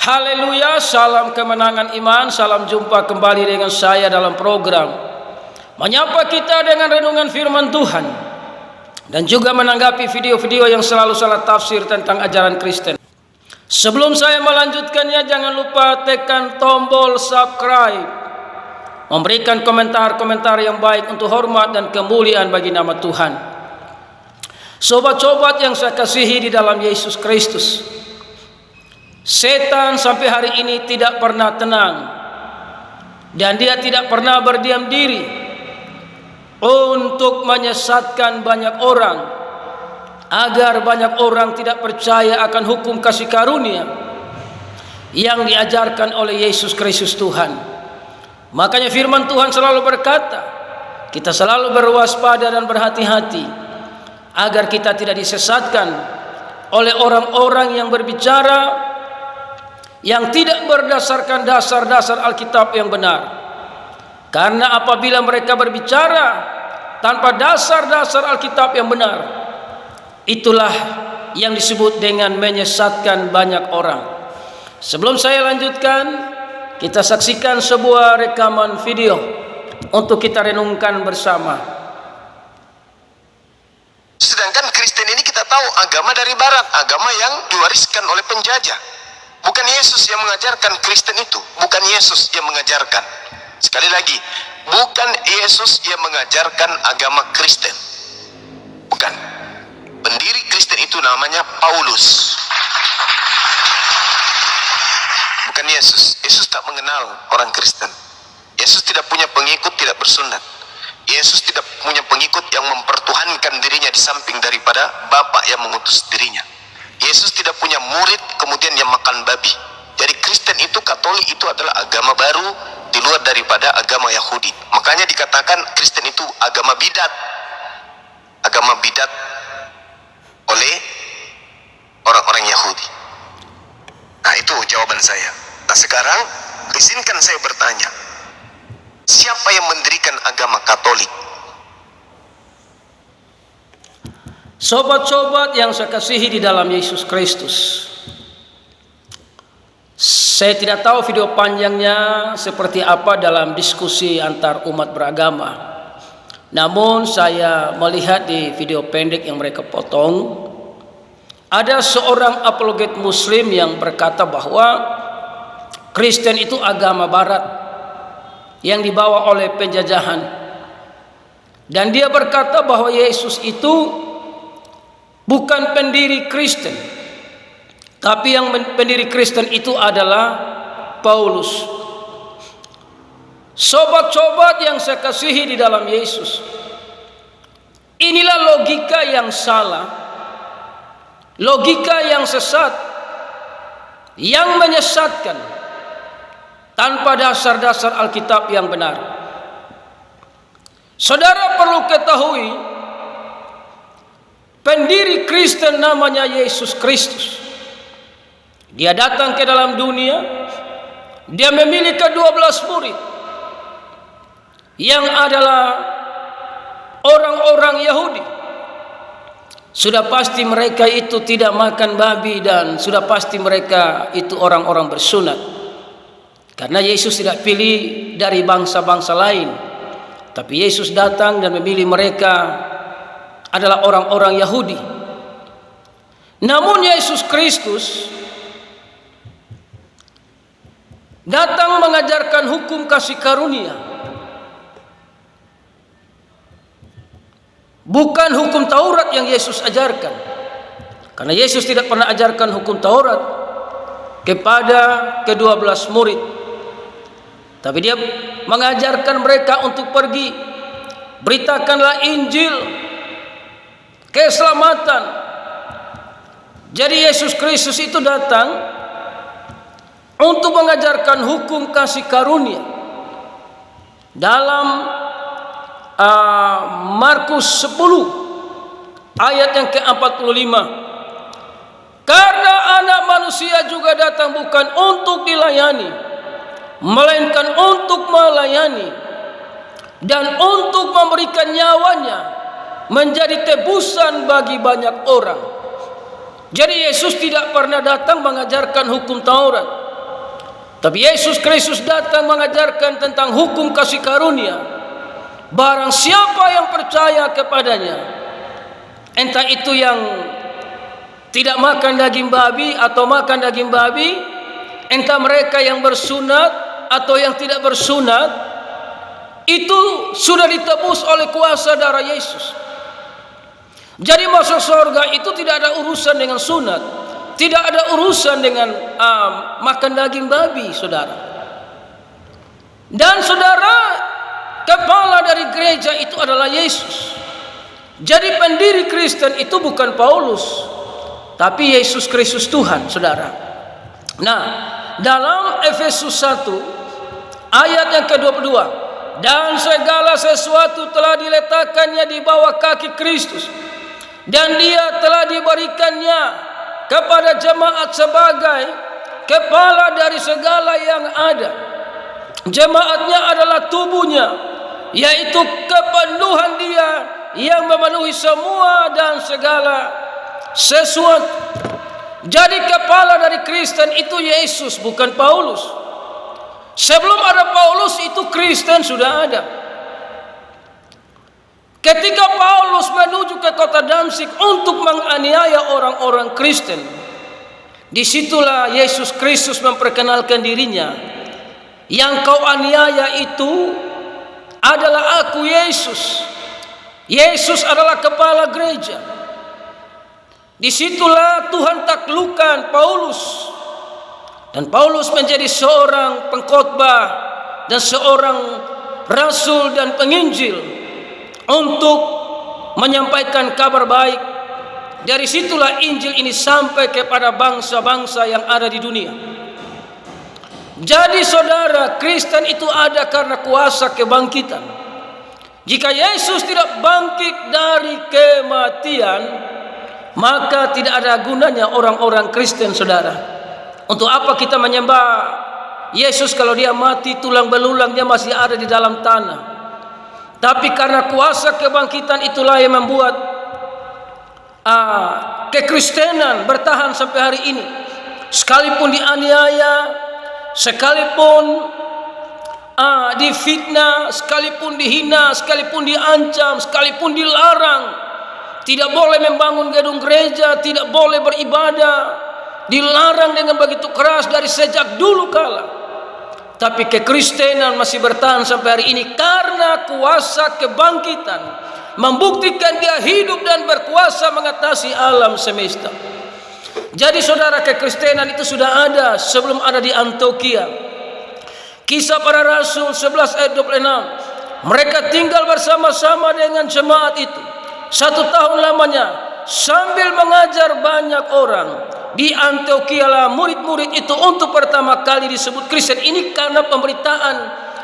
Haleluya, salam kemenangan iman, salam jumpa kembali dengan saya dalam program menyapa kita dengan renungan firman Tuhan dan juga menanggapi video-video yang selalu salah tafsir tentang ajaran Kristen. Sebelum saya melanjutkannya, jangan lupa tekan tombol subscribe, memberikan komentar-komentar yang baik untuk hormat dan kemuliaan bagi nama Tuhan. Sobat-sobat yang saya kasihi di dalam Yesus Kristus, setan sampai hari ini tidak pernah tenang dan dia tidak pernah berdiam diri untuk menyesatkan banyak orang agar banyak orang tidak percaya akan hukum kasih karunia yang diajarkan oleh Yesus Kristus Tuhan. Makanya firman Tuhan selalu berkata, kita selalu berwaspada dan berhati-hati agar kita tidak disesatkan oleh orang-orang yang berbicara yang tidak berdasarkan dasar-dasar Alkitab yang benar. Karena apabila mereka berbicara tanpa dasar-dasar Alkitab yang benar, itulah yang disebut dengan menyesatkan banyak orang. Sebelum saya lanjutkan, kita saksikan sebuah rekaman video untuk kita renungkan bersama. Sedangkan Kristen ini kita tahu agama dari barat, agama yang diwariskan oleh penjajah. Bukan Yesus yang mengajarkan Kristen itu, bukan Yesus yang mengajarkan. Sekali lagi, bukan Yesus yang mengajarkan agama Kristen. Bukan. Pendiri Kristen itu namanya Paulus. Bukan Yesus. Yesus tak mengenal orang Kristen. Yesus tidak punya pengikut, tidak bersunat. Yesus tidak punya pengikut yang mempertuhankan dirinya di samping daripada Bapa yang mengutus dirinya. Yesus tidak punya murid kemudian yang makan babi. Jadi Kristen itu, Katolik itu adalah agama baru di luar daripada agama Yahudi. Makanya dikatakan Kristen itu agama bidat. Agama bidat oleh orang-orang Yahudi. Nah, itu jawaban saya. Nah, sekarang izinkan saya bertanya, siapa yang mendirikan agama Katolik? Sobat-sobat yang saya kasihi di dalam Yesus Kristus, saya tidak tahu video panjangnya seperti apa dalam diskusi antar umat beragama. Namun saya melihat di video pendek yang mereka potong, ada seorang apologet Muslim yang berkata bahwa Kristen itu agama barat yang dibawa oleh penjajahan. Dan dia berkata bahwa Yesus itu bukan pendiri Kristen, tapi yang pendiri Kristen itu adalah Paulus. Sobat-sobat yang saya kasihi di dalam Yesus, inilah logika yang salah, logika yang sesat, yang menyesatkan tanpa dasar-dasar Alkitab yang benar. Saudara perlu ketahui, pendiri Kristen namanya Yesus Kristus. Dia datang ke dalam dunia, dia memiliki 12 murid yang adalah orang-orang Yahudi. Sudah pasti mereka itu tidak makan babi dan sudah pasti mereka itu orang-orang bersunat. Karena Yesus tidak pilih dari bangsa-bangsa lain, tapi Yesus datang dan memilih mereka adalah orang-orang Yahudi. Namun Yesus Kristus datang mengajarkan hukum kasih karunia, bukan hukum Taurat yang Yesus ajarkan. Karena Yesus tidak pernah ajarkan hukum Taurat kepada ke-12 murid, tapi dia mengajarkan mereka untuk pergi, beritakanlah Injil, keselamatan. Jadi Yesus Kristus itu datang untuk mengajarkan hukum kasih karunia. Dalam Markus 10 ayat yang ke-45, karena anak manusia juga datang bukan untuk dilayani, melainkan untuk melayani dan untuk memberikan nyawanya menjadi tebusan bagi banyak orang. Jadi Yesus tidak pernah datang mengajarkan hukum Taurat, Tapi Yesus Kristus datang mengajarkan tentang hukum kasih karunia. Barang siapa yang percaya kepadanya, entah itu yang tidak makan daging babi atau makan daging babi, entah mereka yang bersunat atau yang tidak bersunat, itu sudah ditebus oleh kuasa darah Yesus. Jadi masuk surga itu tidak ada urusan dengan sunat, tidak ada urusan dengan makan daging babi, saudara. Dan saudara, kepala dari gereja itu adalah Yesus. Jadi pendiri Kristen itu bukan Paulus, tapi Yesus Kristus Tuhan, saudara. Nah, dalam Efesus 1 ayat yang ke-22, dan segala sesuatu telah diletakkannya di bawah kaki Kristus, dan dia telah diberikannya kepada jemaat sebagai kepala dari segala yang ada. Jemaatnya adalah tubuhnya, yaitu kepenuhan dia yang memenuhi semua dan segala sesuatu. Jadi kepala dari Kristen itu Yesus, bukan Paulus. Sebelum ada Paulus itu Kristen sudah ada. Ketika Paulus menuju ke kota Damsyik untuk menganiaya orang-orang Kristen, disitulah Yesus Kristus memperkenalkan dirinya. Yang kau aniaya itu adalah aku, Yesus. Yesus adalah kepala gereja. Disitulah Tuhan taklukkan Paulus, dan Paulus menjadi seorang pengkhotbah dan seorang rasul dan penginjil untuk menyampaikan kabar baik. Dari situlah Injil ini sampai kepada bangsa-bangsa yang ada di dunia. Jadi saudara, Kristen itu ada karena kuasa kebangkitan. Jika Yesus tidak bangkit dari kematian, maka tidak ada gunanya orang-orang Kristen, saudara. Untuk apa kita menyembah Yesus kalau dia mati, tulang belulangnya masih ada di dalam tanah? Tapi karena kuasa kebangkitan itulah yang membuat kekristenan bertahan sampai hari ini. Sekalipun dianiaya, sekalipun difitnah, sekalipun dihina, sekalipun diancam, sekalipun dilarang, tidak boleh membangun gedung gereja, tidak boleh beribadah, dilarang dengan begitu keras dari sejak dulu kala. Tapi kekristenan masih bertahan sampai hari ini karena kuasa kebangkitan membuktikan dia hidup dan berkuasa mengatasi alam semesta. Jadi saudara, kekristenan itu sudah ada sebelum ada di Antioquia. Kisah para Rasul 11 ayat 26, mereka tinggal bersama-sama dengan jemaat itu 1 tahun lamanya sambil mengajar banyak orang. Di Antioquia lah murid-murid itu untuk pertama kali disebut Kristen. Ini karena pemberitaan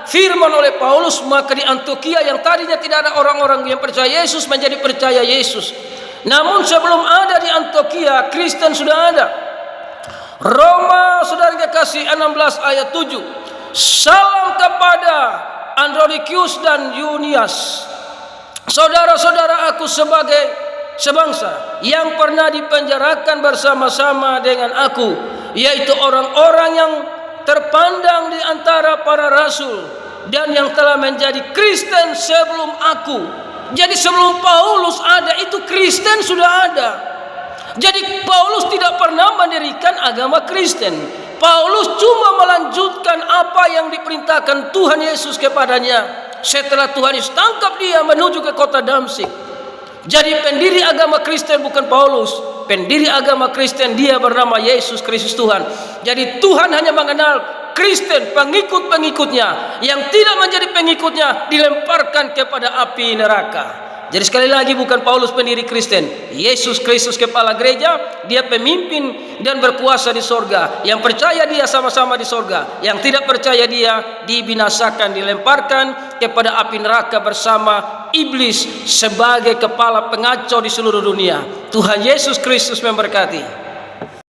firman oleh Paulus, maka di Antioquia yang tadinya tidak ada orang-orang yang percaya Yesus menjadi percaya Yesus. Namun sebelum ada di Antioquia, Kristen sudah ada. Roma, saudara kekasih, 16 ayat 7. Salam kepada Andronicus dan Yunias, saudara-saudara aku sebagai sebangsa yang pernah dipenjarakan bersama-sama dengan aku, yaitu orang-orang yang terpandang di antara para rasul dan yang telah menjadi Kristen sebelum aku. Jadi sebelum Paulus ada itu Kristen sudah ada. Jadi Paulus tidak pernah mendirikan agama Kristen. Paulus cuma melanjutkan apa yang diperintahkan Tuhan Yesus kepadanya setelah Tuhan Yesus tangkap dia menuju ke kota Damsyik. Jadi pendiri agama Kristen bukan Paulus, pendiri agama Kristen dia bernama Yesus Kristus Tuhan. Jadi Tuhan hanya mengenal Kristen, pengikut-pengikutnya. Yang tidak menjadi pengikutnya dilemparkan kepada api neraka. Jadi sekali lagi bukan Paulus pendiri Kristen, Yesus Kristus kepala gereja, dia pemimpin dan berkuasa di sorga. Yang percaya dia sama-sama di sorga, yang tidak percaya dia dibinasakan, dilemparkan kepada api neraka bersama iblis sebagai kepala pengacau di seluruh dunia. Tuhan Yesus Kristus memberkati.